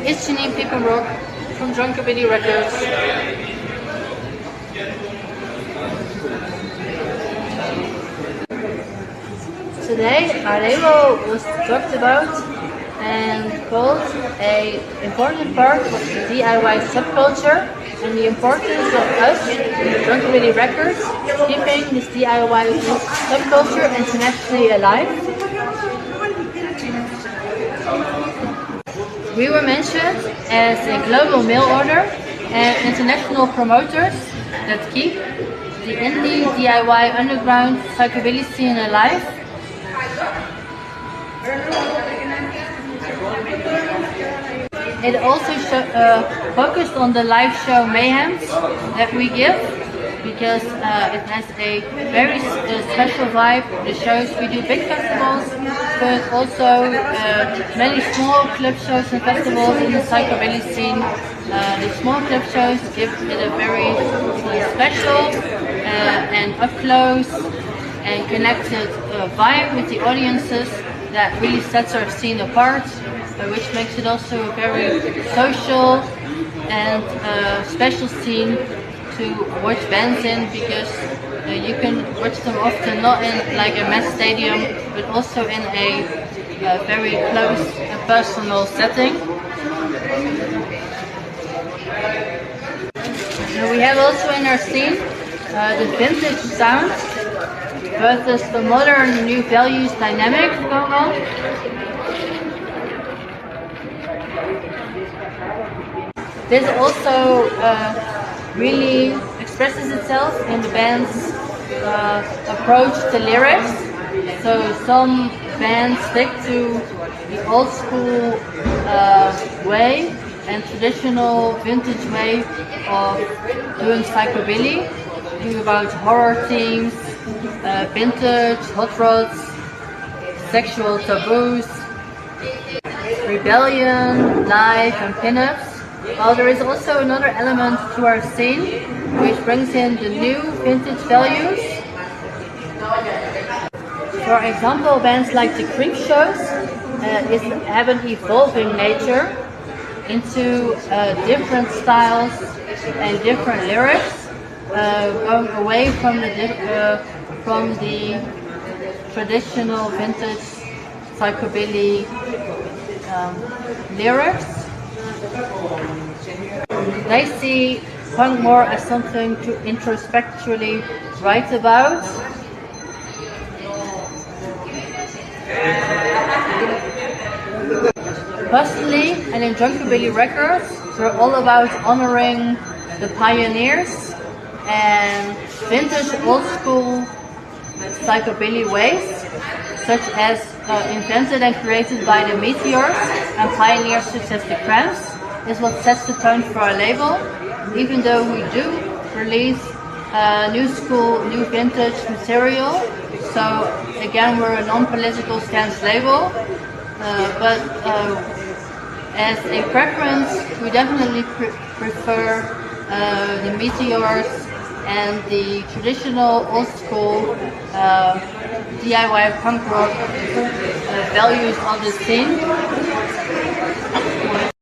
It's Janine PIEPEN from Drunkabilly Records. Today our label was talked about and called an important part of the DIY subculture and the importance of us, Drunkabilly Records, keeping this DIY subculture internationally alive. We were mentioned as a global mail order and international promoters that keep the indie DIY underground psychobilly scene alive. It also focused on the live show mayhems that we give, because it has a very special vibe. The shows, we do big festivals, but also many small club shows and festivals in the psychobilly scene. The small club shows give it a very special and up close and connected vibe with the audiences that really sets our scene apart, which makes it also a very social and special scene to watch bands in, because you can watch them often not in like a mass stadium, but also in a very close and personal setting. And we have also in our scene the vintage sound versus the modern new values dynamic going on. This also really expresses itself in the band's approach to lyrics. So some bands stick to the old school way and traditional vintage way of doing psychobilly, about horror themes, vintage, hot rods, sexual taboos, rebellion, life and pinups. While there is also another element to our scene which brings in the new vintage values. For example, bands like the Creep Shows have an evolving nature into different styles and different lyrics, going away from the traditional vintage psychobilly lyrics. They see punk more as something to introspectively write about. Personally, and in Drunkabilly Records, we're all about honoring the pioneers and vintage old school psychobilly ways, such as invented and created by the Meteors and pioneers such as the Cramps, is what sets the tone for our label. Even though we do release new school, new vintage material, so again we're a non-political stance label, but as a preference we definitely prefer the Meteors and the traditional old school DIY punk rock values of the scene.